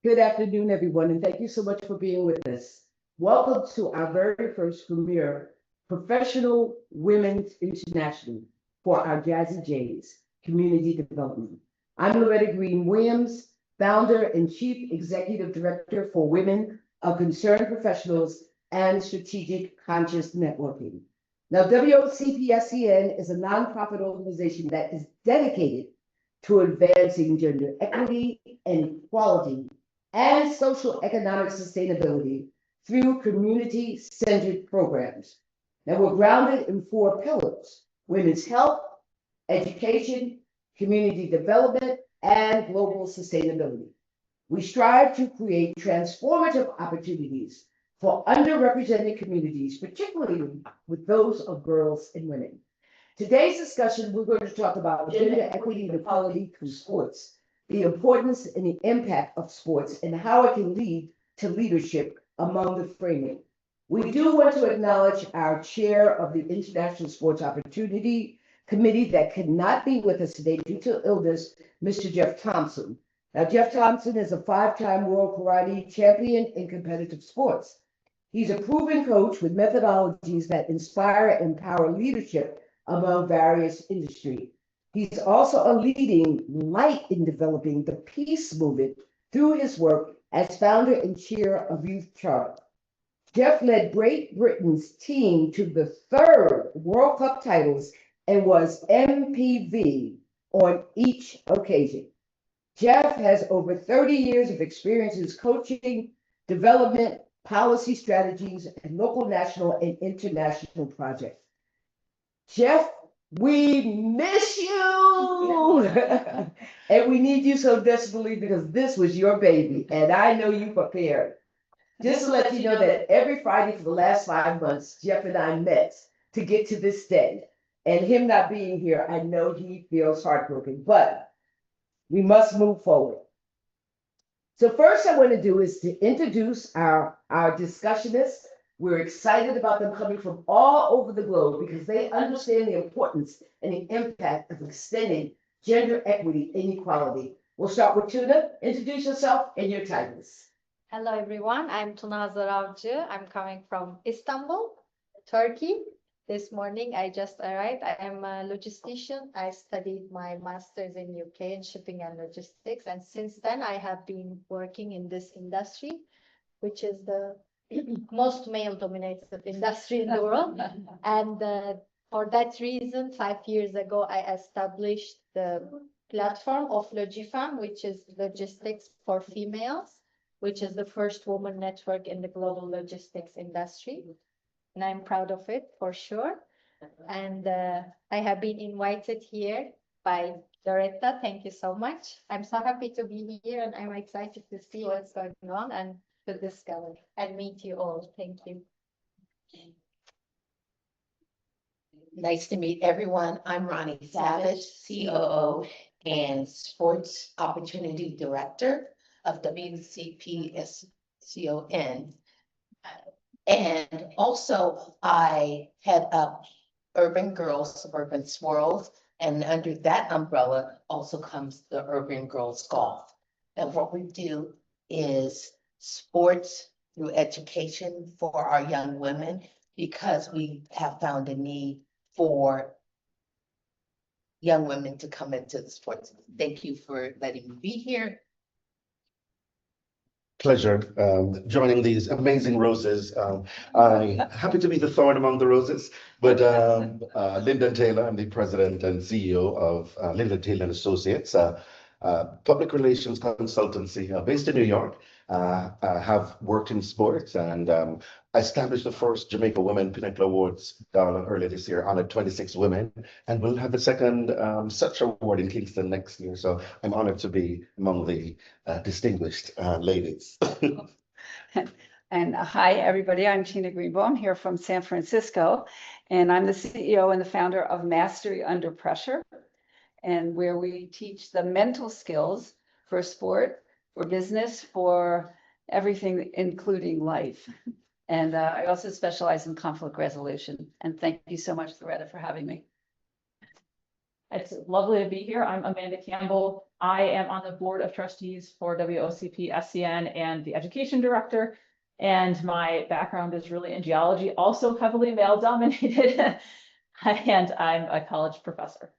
Good afternoon, everyone, and thank you so much for being with us. Welcome to our very first premiere, Professional Women's International for our Jazzy Jays Community Development. I'm Loretta Green Williams, founder and chief executive director for Women of Concerned Professionals and Strategic Conscious Networking. Now, WOCPSCN is a nonprofit organization that is dedicated to advancing gender equity and equality and social economic sustainability through community-centered programs. Now, we're grounded in 4 pillars: women's health, education, community development, and global sustainability. We strive to create transformative opportunities for underrepresented communities, particularly with those of girls and women. Today's discussion, we're going to talk about gender equity and equality through sports, the importance and the impact of sports, and how it can lead to leadership among the framing. We do want to acknowledge our chair of the International Sports Opportunity Committee that cannot be with us today due to illness, Mr. Jeff Thompson. Now, Jeff Thompson is a 5-time world karate champion in competitive sports. He's a proven coach with methodologies that inspire and empower leadership among various industries. He's also a leading light in developing the peace movement through his work as founder and chair of Youth Charter. Jeff led Great Britain's team to the 3rd World Cup titles and was MPV on each occasion. Jeff has over 30 years of experience in coaching, development, policy strategies, and local, national, and international projects. Jeff, we miss you. And we need you so desperately because this was your baby, and I know you prepared. Just to let you know that every Friday for the last 5 months, Jeff and I met to get to this day. And him not being here, I know he feels heartbroken, but we must move forward. So first I want to do is to introduce our discussionists. We're excited about them coming from all over the globe because they understand the importance and the impact of extending gender equity and equality. We'll start with Tuna. Introduce yourself and your titles. Hello, everyone. I'm Tuna Hazar Avci. I'm coming from Istanbul, Turkey. This morning, I just arrived. I am a logistician. I studied my master's in UK in shipping and logistics. And since then, I have been working in this industry, which is the most male-dominated industry in the world. And for that reason, 5 years ago, I established the platform of Logifam, which is logistics for females, which is the first woman network in the global logistics industry. And I'm proud of it for sure. And I have been invited here by Loretta. Thank you so much. I'm so happy to be here and I'm excited to see what's going on and to discover and meet you all. Thank you. Nice to meet everyone. I'm Ronni Savage, COO and Sports Opportunity Director of WOCPSCN. And also I head up Urban Girls Suburban Swirls, and under that umbrella also comes the Urban Girls Golf. And what we do is sports through education for our young women, because we have found a need for young women to come into the sports. Thank you for letting me be here. Pleasure joining these amazing roses. I'm happy to be the thorn among the roses, but Lyndon Taylor, I'm the president and CEO of Lyndon Taylor Associates, public relations consultancy based in New York. Have worked in sports, and I established the first Jamaica Women Pinnacle Awards earlier this year, honored 26 women, and we'll have the second such award in Kingston next year. So I'm honored to be among the distinguished ladies. And hi, everybody. I'm Tina Greenbaum here from San Francisco, and I'm the CEO and the founder of Mastery Under Pressure, and where we teach the mental skills for sport, for business, for everything, including life. And I also specialize in conflict resolution. And thank you so much, Loretta, for having me. It's lovely to be here. I'm Amanda Campbell. I am on the Board of Trustees for WOCPSCN and the Education Director. And my background is really in geology, also heavily male dominated. And I'm a college professor.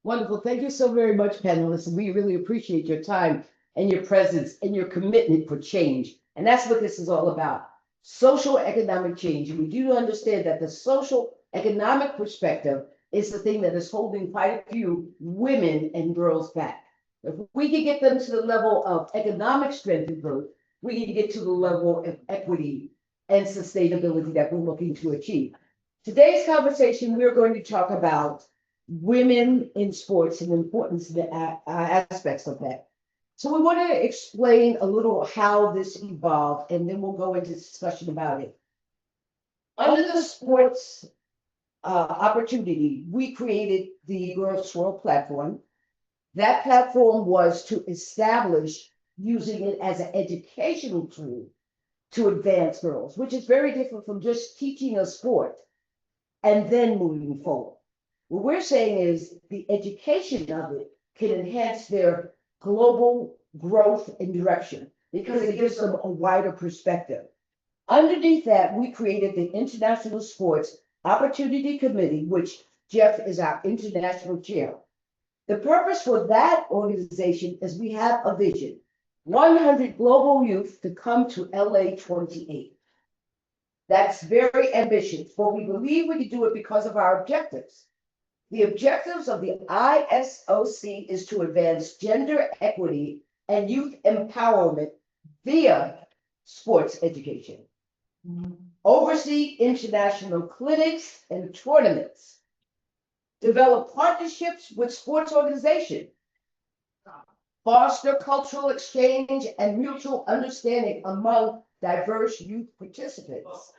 Wonderful. Thank you so very much, panelists. We really appreciate your time and your presence and your commitment for change. And that's what this is all about. Social economic change. And we do understand that the social economic perspective is the thing that is holding quite a few women and girls back. If we can get them to the level of economic strength and growth, we can get to the level of equity and sustainability that we're looking to achieve. Today's conversation, we're going to talk about women in sports and the importance of the aspects of that. So we want to explain a little how this evolved, and then we'll go into discussion about it. Under the sports opportunity, we created the Girls World platform. That platform was to establish using it as an educational tool to advance girls, which is very different from just teaching a sport and then moving forward. What we're saying is the education of it can enhance their global growth and direction because it gives them a wider perspective. Underneath that, we created the International Sports Opportunity Committee, which Jeff is our international chair. The purpose for that organization is we have a vision, 100 global youth to come to LA 28. That's very ambitious, but we believe we can do it because of our objectives. The objectives of the ISOC is to advance gender equity and youth empowerment via sports education, oversee international clinics and tournaments, develop partnerships with sports organizations, foster cultural exchange and mutual understanding among diverse youth participants,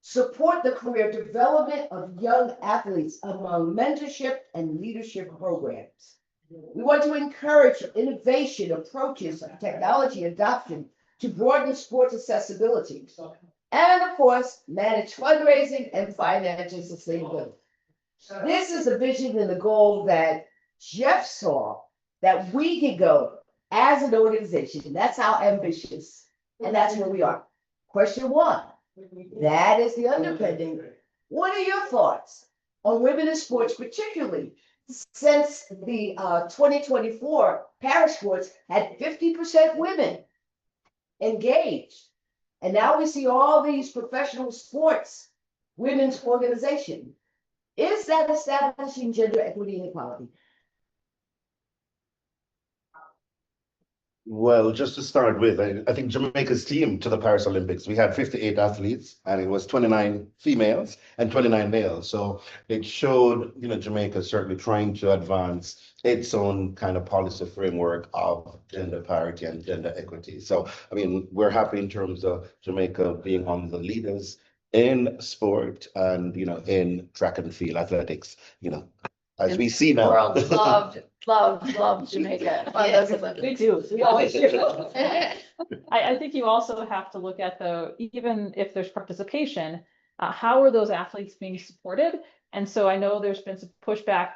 support the career development of young athletes among mentorship and leadership programs. We want to encourage innovation approaches of technology adoption to broaden sports accessibility. And of course, manage fundraising and financial sustainability. This is the vision and the goal that Jeff saw that we could go as an organization. That's how ambitious, and that's where we are. Question one. That is the underpinning. What are your thoughts on women in sports, particularly since the 2024 Paris sports had 50% women engaged? And now we see all these professional sports, women's organization. Is that establishing gender equity and equality? Well, just to start with, I think Jamaica's team to the Paris Olympics, we had 58 athletes and it was 29 females and 29 males. So it showed, Jamaica certainly trying to advance its own kind of policy framework of gender parity and gender equity. So, we're happy in terms of Jamaica being one of the leaders in sport and, in track and field athletics, as we see now. World loved Jamaica. Yes. We do. We always do. I think you also have to look at even if there's participation, how are those athletes being supported? And so I know there's been some pushback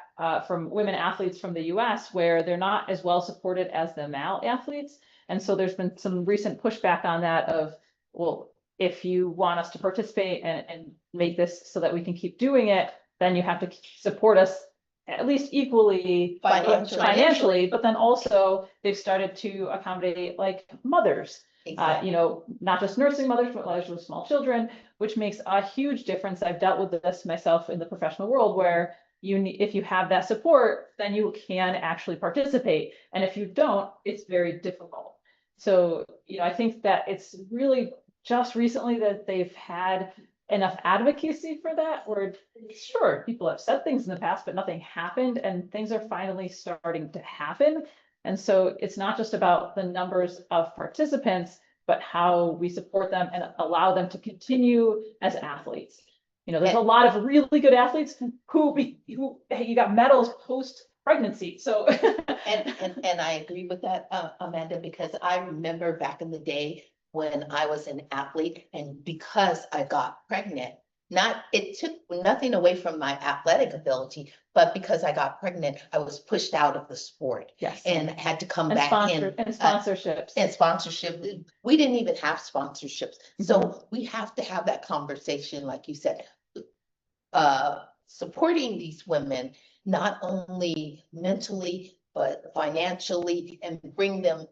from women athletes from the US where they're not as well supported as the male athletes. And so there's been some recent pushback on that of, well, if you want us to participate and make this so that we can keep doing it, then you have to support us at least equally financially, but then also they've started to accommodate like mothers, Exactly. Not just nursing mothers, but mothers with small children, which makes a huge difference. I've dealt with this myself in the professional world where if you have that support, then you can actually participate. And if you don't, it's very difficult. So, I think that it's really just recently that they've had enough advocacy for that, where sure, people have said things in the past, but nothing happened, and things are finally starting to happen. And so it's not just about the numbers of participants, but how we support them and allow them to continue as athletes. There's a lot of really good athletes who you got medals post pregnancy. So and I agree with that, Amanda, because I remember back in the day when I was an athlete and because I got pregnant, it took nothing away from my athletic ability, but because I got pregnant, I was pushed out of the sport Yes. and had to come And back in. sponsorships. And sponsorship, we didn't even have sponsorships. So we have to have that conversation, like you said, supporting these women, not only mentally, but financially, and bring them,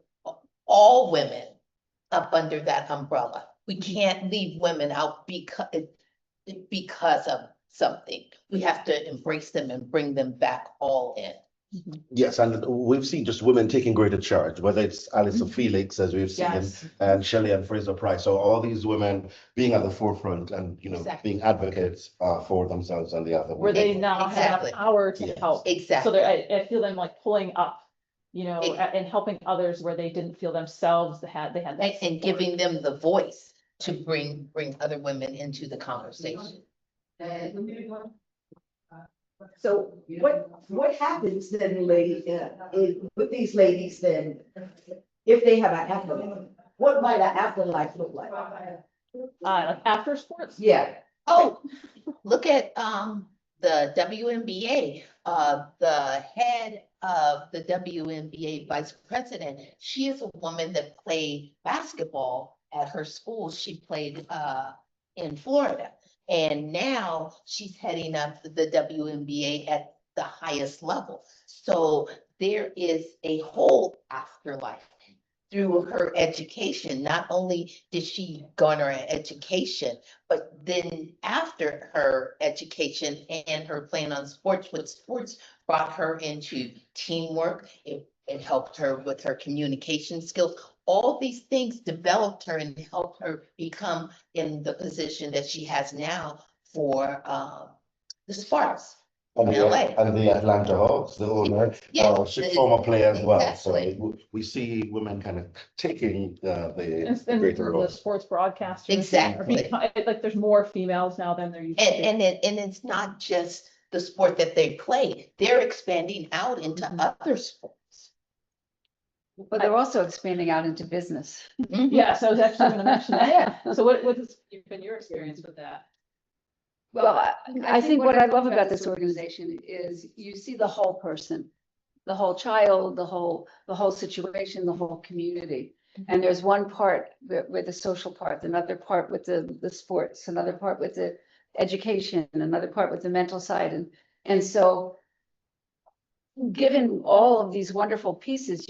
all women, up under that umbrella. We can't leave women out because of something. We have to embrace them and bring them back all in. Yes, and we've seen just women taking greater charge, whether it's Alison Felix, as we've seen, Yes. and Shelley and Fraser Price. So all these women being at the forefront and, Exactly. being advocates for themselves and the other Where women. they now Exactly. have power to Yes. help. So Exactly. I feel them like pulling up, and helping others where they didn't feel themselves, they had that And support. giving them the voice to bring other women into the conversation. So what happens then, with these ladies then, if they have an afterlife? What might an afterlife look like? Like after sports. Yeah, Oh, look at the WNBA, the head of the WNBA vice president. She is a woman that played basketball at her school. She played in Florida. And now she's heading up the WNBA at the highest level. So there is a whole afterlife through her education. Not only did she garner an education, but then after her education and her playing on sports, what sports brought her into teamwork, it helped her with her communication skills. All these things developed her and helped her become in the position that she has now for the Sparks. And LA. the Atlanta Hawks, the owner, Yeah, she's former player as well. So exactly. we see women kind of taking the And greater the role. sports broadcasters. Exactly. Like there's more females now than there used to be. And it's not just the sport that they play, they're expanding out into other sports. But they're also expanding out into business. Yes, I was actually gonna mention that. So what has been your experience with that? Well, I think what I love about this organization is you see the whole person, the whole child, the whole situation, the whole community. And there's one part with the social part, another part with the sports, another part with the education, another part with the mental side. And so given all of these wonderful pieces,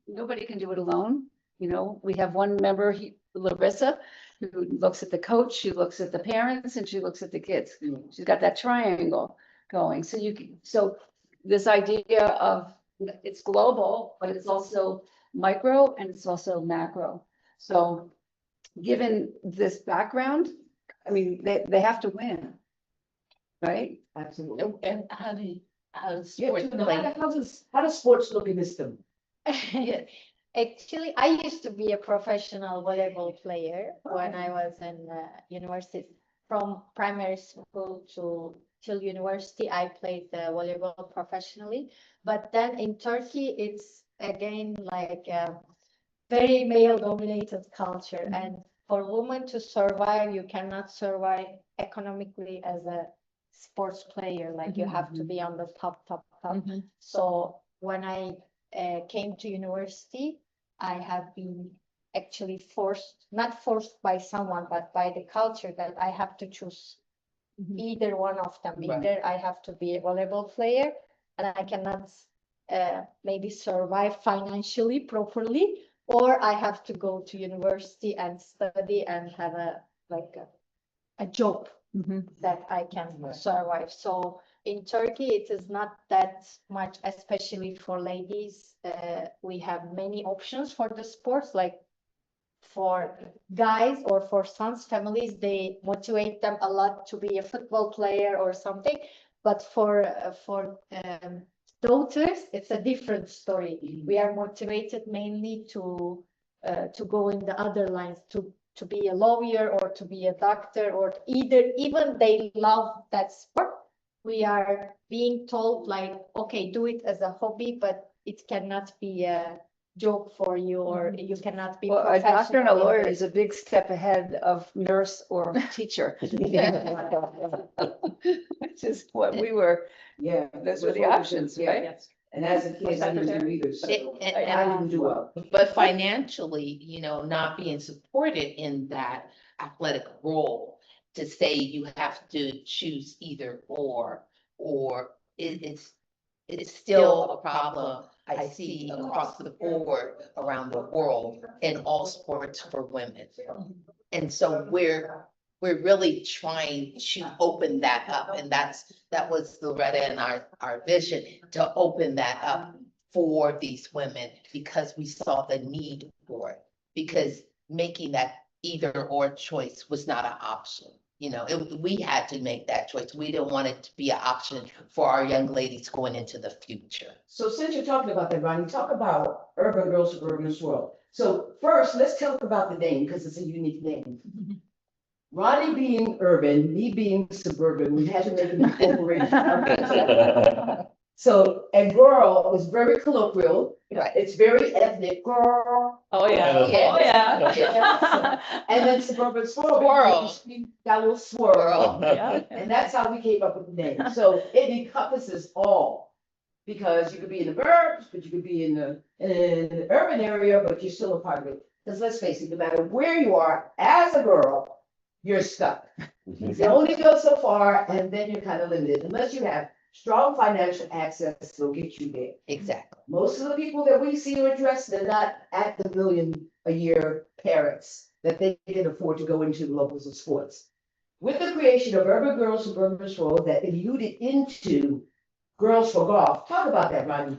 nobody can do it alone. We have one member, Larissa, who looks at the coach, she looks at the parents, and she looks at the kids. She's got that triangle going. So this idea of it's global, but it's also micro and it's also macro. So given this background, I mean, they have to win, right? absolutely. And how does Yeah, sports Tuna, play? how does sports look in this film? Actually, I used to be a professional volleyball player when I was in university. From primary school till university, I played the volleyball professionally. But then in Turkey, it's again like a very male-dominated culture. And for women to survive, you cannot survive economically as a sports player. Like you have to be on the top. So when I came to university, I have been actually not forced by someone, but by the culture that I have to choose either one of them. Right. Either I have to be a volleyball player and I cannot maybe survive financially properly, or I have to go to university and study and have a job that I can survive. So in Turkey, it is not that much, especially for ladies. We have many options for the sports, like for guys or for sons, families, they motivate them a lot to be a football player or something. But for daughters, it's a different story. We are motivated mainly to go in the other lines, to be a lawyer or to be a doctor, or even they love that sport. We are being told like, okay, do it as a hobby, but it cannot be a job for you, or you cannot be Well, a doctor and a professional in lawyer this. is a big step ahead of nurse or teacher. Which is what we were, Yeah. those were the options, Yeah. right? Yes. And as a kid, I didn't do either, It- so and- I and- didn't do well. But financially, not being supported in that athletic role, to say you have to choose either or it's still a problem I see across the board around the world in all sports for women. And so we're really trying to open that up, and that was Loretta and our vision, to open that up for these women, because we saw the need for it, because making that either or choice was not an option. We had to make that choice. We didn't want it to be an option for our young ladies going into the future. So since you're talking about that, Ronnie, talk about Urban Girls Suburban Swirl. So first, let's talk about the name, because it's a unique name. Ronnie being urban, me being suburban, we had to make an incorporation. So, and girl is very colloquial. Right. It's very ethnic, girl. Oh, yeah. Yeah. Oh, yeah. And then suburban swirl. Swirl. because we got a little swirl. Yeah. And that's how we came up with the name. So it encompasses all. Because you could be in the burbs, but you could be in the urban area, but you're still a part of it. Because let's face it, no matter where you are, as a girl, you're stuck. You can only go so far, and then you're kind of limited, unless you have strong financial access to get you there. Exactly. Most of the people that we see are addressed, they're not at the million-a-year parents that they can afford to go into the locals of sports. With the creation of Urban Girls Suburban Swirl that alluded into Girls for Golf, talk about that, Ronnie.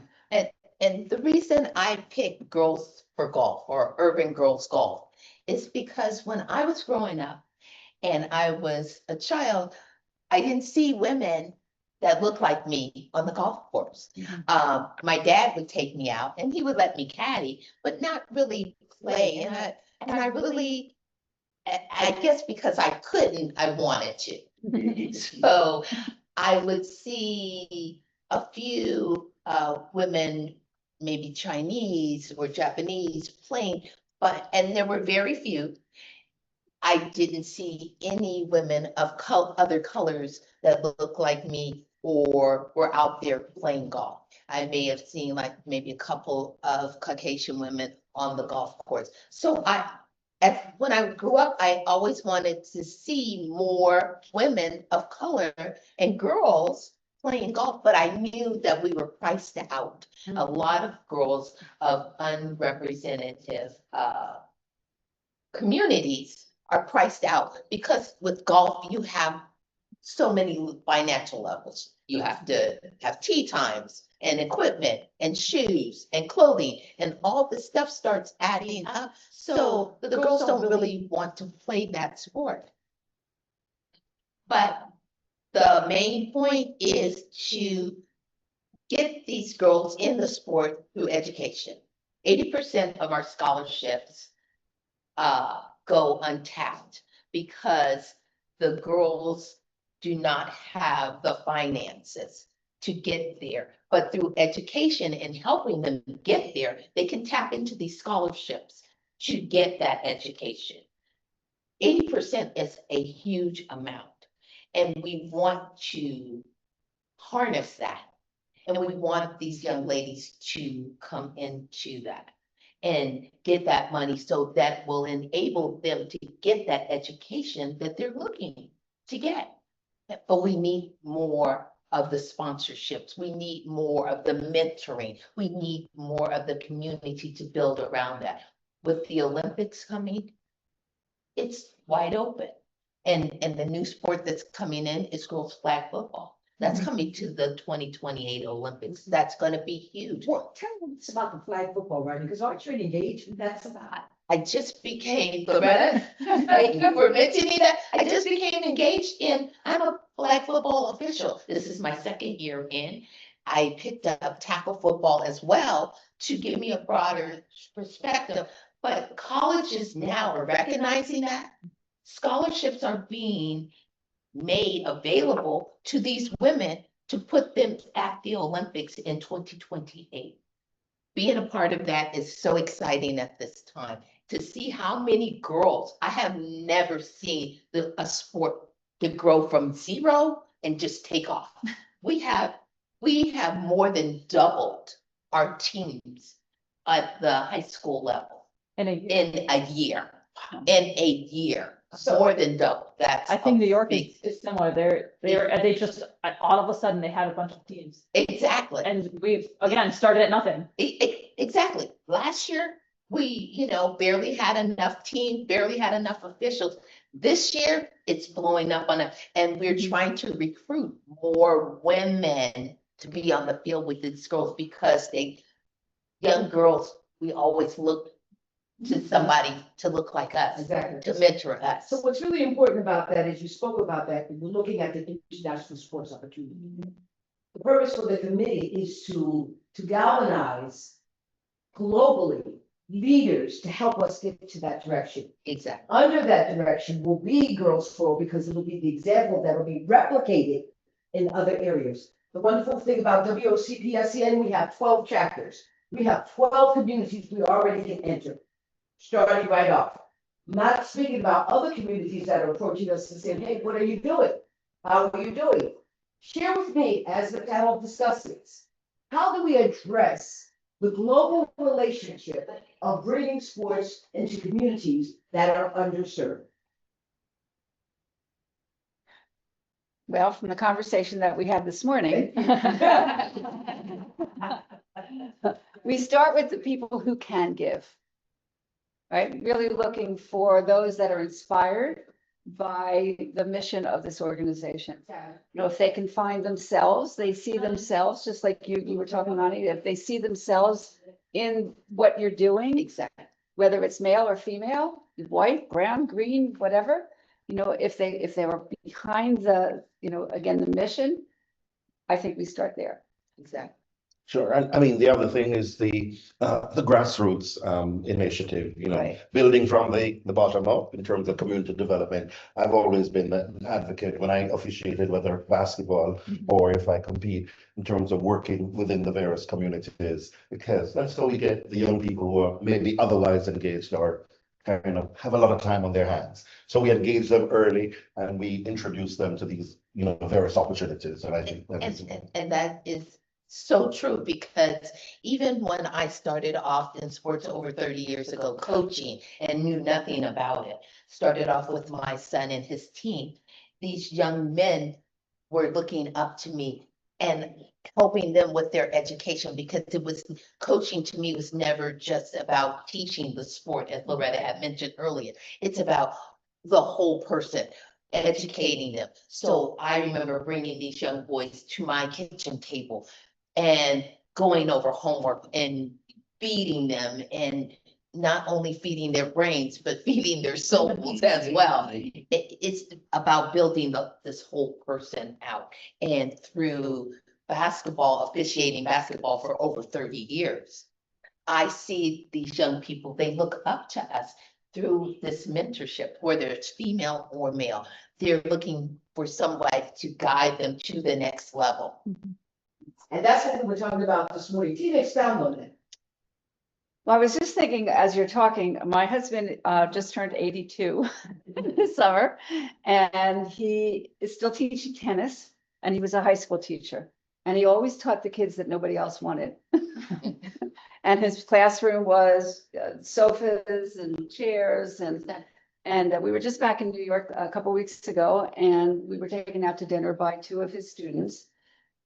And the reason I picked Girls for Golf, or Urban Girls Golf, is because when I was growing up and I was a child, I didn't see women that looked like me on the golf course. My dad would take me out and he would let me caddy, but not really play. And I really, I guess because I couldn't, I wanted to. So I would see a few women, maybe Chinese or Japanese, playing, and there were very few. I didn't see any women of other colors that looked like me or were out there playing golf. I may have seen like maybe a couple of Caucasian women on the golf course. So when I grew up, I always wanted to see more women of color and girls playing golf, but I knew that we were priced out. A lot of girls of unrepresentative communities are priced out, because with golf, you have so many financial levels. You have to have tee times and equipment and shoes and clothing, and all this stuff starts adding up. So the girls don't really want to play that sport. But the main point is to get these girls in the sport through education. 80% of our scholarships go untapped because the girls do not have the finances to get there. But through education and helping them get there, they can tap into these scholarships to get that education. 80% is a huge amount, and we want to harness that. And we want these young ladies to come into that and get that money, so that will enable them to get that education that they're looking to get. But we need more of the sponsorships. We need more of the mentoring. We need more of the community to build around that. With the Olympics coming, it's wide open. And the new sport that's coming in is girls flag football. That's coming to the 2028 Olympics. That's going to be huge. Well, tell us about the flag football, Ronnie, because aren't you engaged in that about? I just became, Loretta, thank you for mentioning that. I just became engaged I'm a flag football official. This is my second year in. I picked up tackle football as well to give me a broader perspective. But colleges now are recognizing that. Scholarships are being made available to these women to put them at the Olympics in 2028. being a part of that is so exciting at this time. To see how many girls, I have never seen a sport to grow from zero and just take off. We have more than doubled our teams at the high school level In a year. in a year. In a year, more than double. That's I think a New York big- is similar. They just, all of a sudden, they had a bunch of teams. Exactly. And we've, again, started at nothing. Exactly. Last year, we, barely had enough teams, barely had enough officials. This year, it's blowing up on it, and we're trying to recruit more women to be on the field with these girls because young girls, we always look to somebody to look like us, Exactly. to mentor us. So what's really important about that is you spoke about that, we're looking at the international sports opportunity. The purpose of the committee is to galvanize globally leaders to help us get to that direction. Exactly. Under that direction will be Girls Forward because it'll be the example that will be replicated in other areas. The wonderful thing about WOCPSCN, we have 12 chapters. We have 12 communities we already can enter, starting right off. Not speaking about other communities that are approaching us and saying, hey, what are you doing? How are you doing? Share with me as the panel discusses, how do we address the global relationship of bringing sports into communities that are underserved? Well, from the conversation that we had this morning, we start with the people who can give, right? Really looking for those that are inspired by the mission of this organization. If they can find themselves, they see themselves, just like you were talking, Ronni, if they see themselves in what you're doing, Exactly. whether it's male or female, white, brown, green, whatever, if they were behind the, again, the mission, I think we start there. Exactly. Sure, and I mean, the other thing is the grassroots initiative, Right. building from the bottom up in terms of community development. I've always been an advocate when I officiated, whether basketball or if I compete, in terms of working within the various communities, because that's how we get the young people who are maybe otherwise engaged or kind of have a lot of time on their hands. So we engage them early and we introduce them to these, various opportunities, and I think that is And that is so true, because even when I started off in sports over 30 years ago, coaching and knew nothing about it, started off with my son and his team, these young men were looking up to me and helping them with their education, because coaching to me was never just about teaching the sport, as Loretta had mentioned earlier. It's about the whole person, educating them. So I remember bringing these young boys to my kitchen table and going over homework and feeding them, and not only feeding their brains, but feeding their souls as well. It's about building this whole person out. And through officiating basketball for over 30 years, I see these young people, they look up to us through this mentorship, whether it's female or male. They're looking for somebody to guide them to the next level. And that's what we're talking about this morning. Tina, expound on that. Well, I was just thinking, as you're talking, my husband just turned 82 this summer, and he is still teaching tennis, and he was a high school teacher, and he always taught the kids that nobody else wanted. And his classroom was sofas and chairs, and we were just back in New York a couple of weeks ago, and we were taken out to dinner by two of his students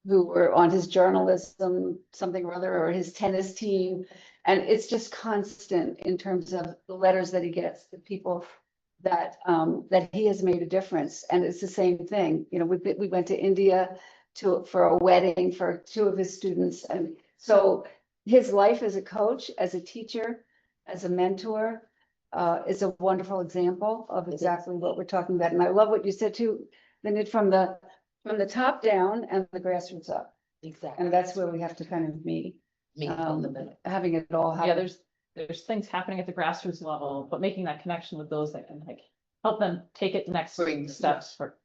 who were on his journalism, something or other, or his tennis team. And it's just constant in terms of the letters that he gets, the people that he has made a difference. And it's the same thing. We went to India for a wedding for two of his students. And so his life as a coach, as a teacher, as a mentor, is a wonderful example of exactly what we're talking about. And I love what you said too, Lyndon, from the top down and the grassroots up. Exactly. And that's where we have to kind of meet. Having it all happen. Yeah, there's things happening at the grassroots level, but making that connection with those that can help them take it next steps for.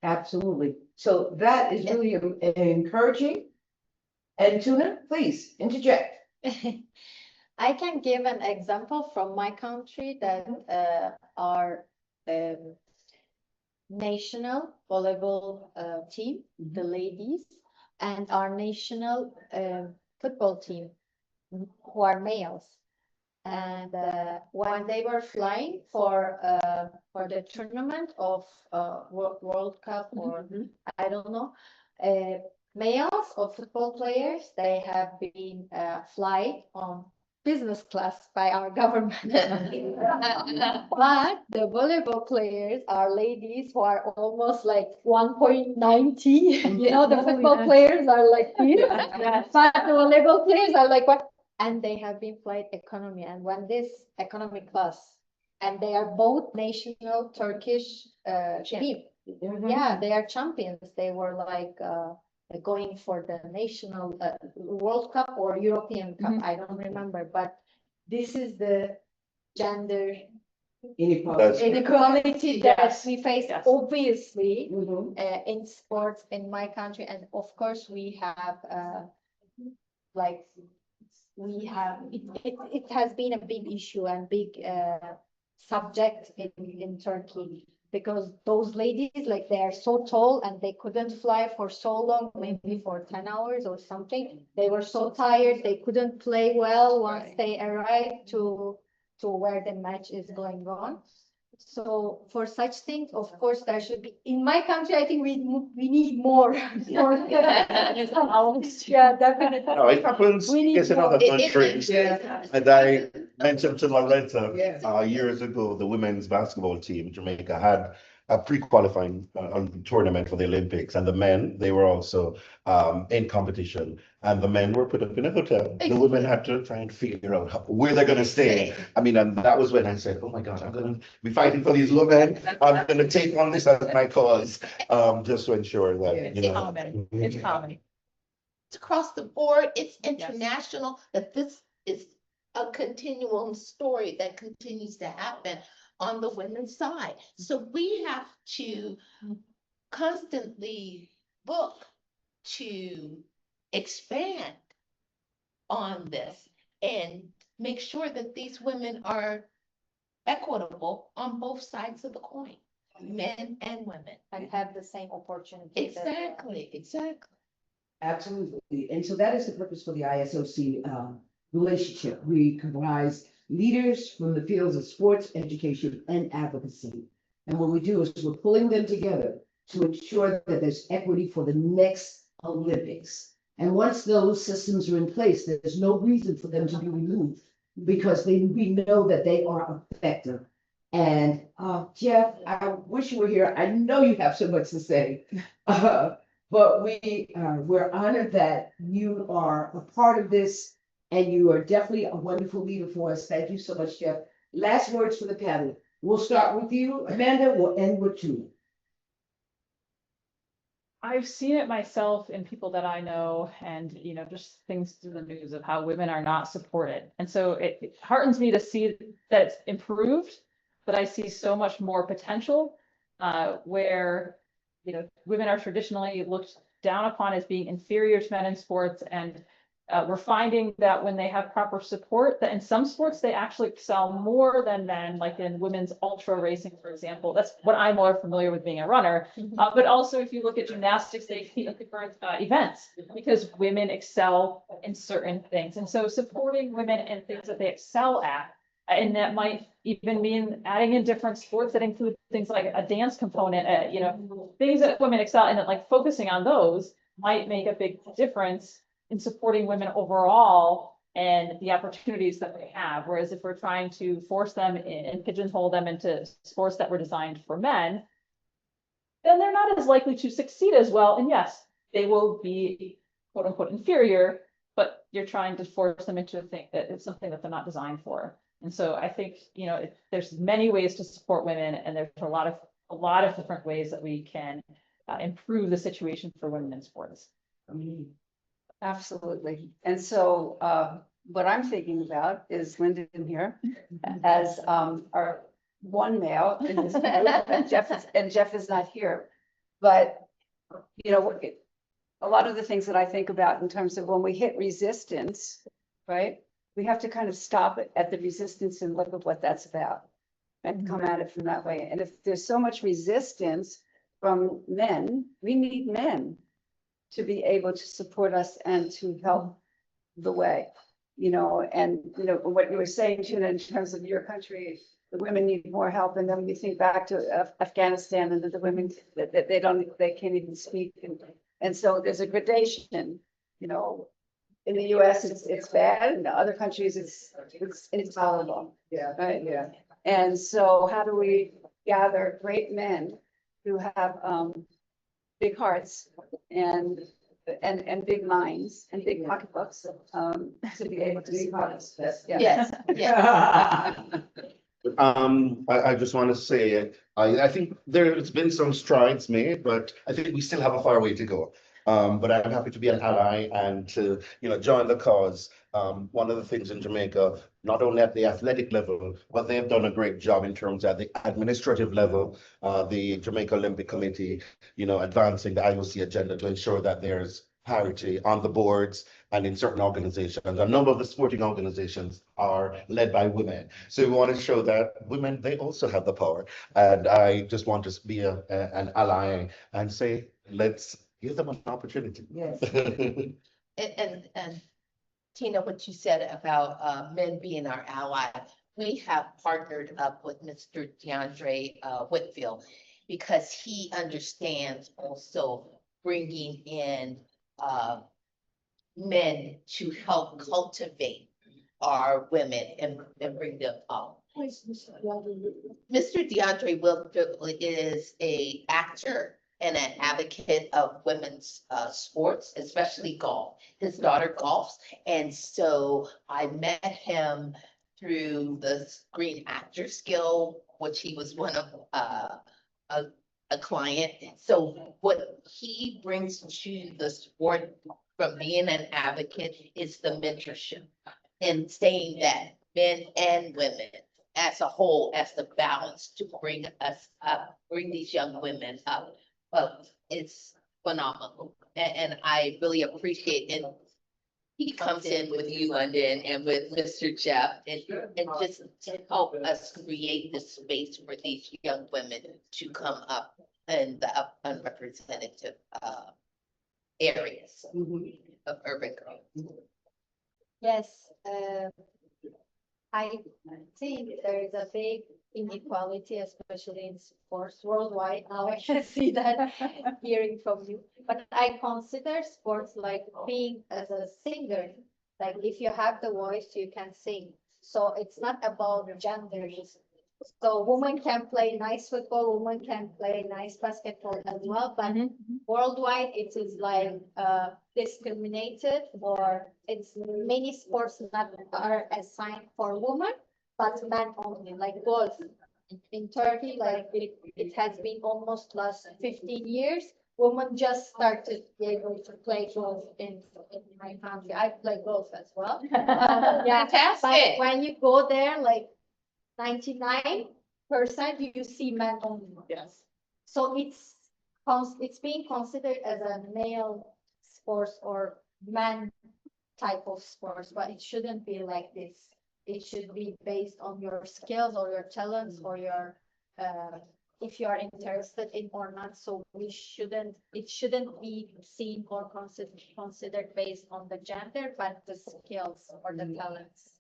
Absolutely. So that is really encouraging. And Tuna, please interject. I can give an example from my country that our national volleyball team, the ladies, and our national football team, who are males. And when they were flying for the tournament of World Cup, or I don't know, males or football players, they have been fly on business class by our government. But the volleyball players are ladies who are almost like 1.90. You know, the football players are like this, but the volleyball players are like what? And they have been flight economy. And when this economy class, and they are both national Turkish team. Yeah, they are champions. They were like going for the national World Cup or European Cup. I don't remember, but this is the gender inequality that we face, obviously, in sports in my country. And of course, we have it has been a big issue and big subject in Turkey, because those ladies, like, they are so tall and they couldn't fly for so long, maybe for 10 hours or something. They were so tired, they couldn't play well once they arrived to where the match is going on. So for such things, of course, there should be, in my country, I think we need more. Yeah, definitely. No, it happens it's in other countries. And I mentioned to Loretta years ago, the women's basketball team, Jamaica, had a pre-qualifying tournament for the Olympics, and the men, they were also in competition, and the men were put up in a hotel. The women had to try and figure out where they're going to stay. I mean, and that was when I said, oh my God, I'm going to be fighting for these women. I'm going to take on this as my cause, just to ensure that, It's common. It's common. It's across the board, it's international, that this is a continuum story that continues to happen on the women's side. So we have to constantly look to expand on this and make sure that these women are equitable on both sides of the coin, men and women. And have the same opportunities. Exactly. Absolutely. And so that is the purpose for the ISOC relationship. We comprise leaders from the fields of sports, education, and advocacy. And what we do is we're pulling them together to ensure that there's equity for the next Olympics. And once those systems are in place, there's no reason for them to be removed, because we know that they are effective. And Jeff, I wish you were here. I know you have so much to say, but we're honored that you are a part of this. And you are definitely a wonderful leader for us. Thank you so much, Jeff. Last words for the panel. We'll start with you, Amanda. We'll end with you. I've seen it myself in people that I know, and just things through the news of how women are not supported. And so it heartens me to see that it's improved, but I see so much more potential where women are traditionally looked down upon as being inferior to men in sports, and we're finding that when they have proper support, that in some sports they actually excel more than men, like in women's ultra racing, for example. That's what I'm more familiar with being a runner. But also, if you look at gymnastics, they compete at different events because women excel in certain things. And so supporting women in things that they excel at, and that might even mean adding in different sports that include things like a dance component, things that women excel in, and like focusing on those might make a big difference in supporting women overall and the opportunities that they have. Whereas if we're trying to force them and pigeonhole them into sports that were designed for men, then they're not as likely to succeed as well. And yes, they will be quote unquote inferior, but you're trying to force them into a thing that it's something that they're not designed for. And so I think, there's many ways to support women, and there's a lot of different ways that we can improve the situation for women in sports. Absolutely. And so what I'm thinking about is Lyndon here as our one male in this group, and Jeff is not here. But a lot of the things that I think about in terms of when we hit resistance, right? We have to kind of stop it at the resistance and look at what that's about and come at it from that way. And if there's so much resistance from men, we need men to be able to support us and to help the way, you know, and, you know, what you were saying, Tuna, in terms of your country, the women need more help. And then you think back to Afghanistan and the women that they can't even speak. And so there's a gradation, you know, in the US, it's bad. In other countries, it's intolerable. Yeah. Right. Yeah. And so how do we gather great men who have big hearts and big minds and big pocketbooks to be able to support us? Yeah. Yes, yes. I just want to say, I think there's been some strides made, but I think we still have a far way to go. But I'm happy to be an ally and to, you know, join the cause. One of the things in Jamaica, not only at the athletic level, but they've done a great job in terms of the administrative level, the Jamaica Olympic Committee, you know, advancing the IOC agenda to ensure that there's parity on the boards and in certain organizations. A number of the sporting organizations are led by women. So we want to show that women, they also have the power. And I just want to be an ally and say, let's give them an opportunity. Yes. And Tina, what you said about men being our ally, we have partnered up with Mr. DeAndre Whitfield because he understands also bringing in men to help cultivate our women and bring them up. Mr. DeAndre Whitfield is an actor and an advocate of women's sports, especially golf. His daughter golfs, and so I met him through the Screen Actors Guild, which he was one of a client. So what he brings to the sport from being an advocate is the mentorship and saying that men and women as a whole, as the balance to bring us up, bring these young women up. But it's phenomenal. And I really appreciate it. He comes in with you, London, and with Mr. Jeff, and just to help us create this space for these young women to come up in the unrepresented areas of urban growth. Yes, I think there is a big inequality, especially in sports worldwide. Now I can see that hearing from you. But I consider sports like being as a singer. Like if you have the voice, you can sing. So it's not about genders. So women can play nice football, women can play nice basketball as well. But worldwide, it is like discriminated, or it's many sports that are assigned for women, but men only, like golf. In Turkey, like it has been almost last 15 years. Women just started be able to play golf in my country. I play golf as well. Yeah, Fantastic. but when you go there, like 99% you see men only. Yes. So it's being considered as a male sports or man type of sports, but it shouldn't be like this. It should be based on your skills or your talents or your if you are interested in or not. So it shouldn't be seen or considered based on the gender, but the skills or the talents.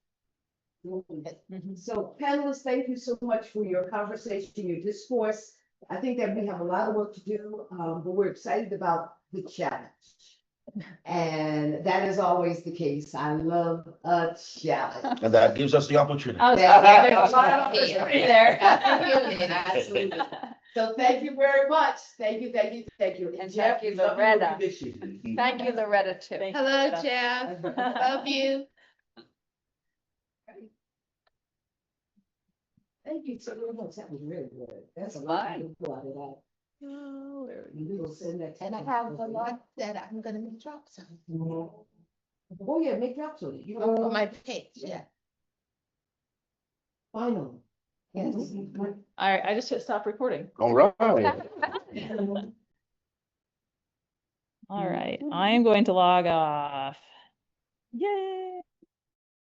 So panelists, thank you so much for your conversation, your discourse. I think that we have a lot of work to do, but we're excited about the challenge. And that is always the case. I love a challenge. And that gives us the opportunity. There's a lot of opportunity there. Absolutely. So thank you very much. Thank you. And Jeff, thank you, we love your Loretta. condition. Thank you, Loretta, too. Thank you. Hello, Jeff. Love you. Thank you so much. That was really good. That's a lot to pull out of that. We will send that. to And I you. have a lot that I'm gonna make drops on Oh, yeah, make drops on it. You on know, my page, yeah. final. Yes. All right, I just hit stop recording. All right. All right, I'm going to log off. Yay.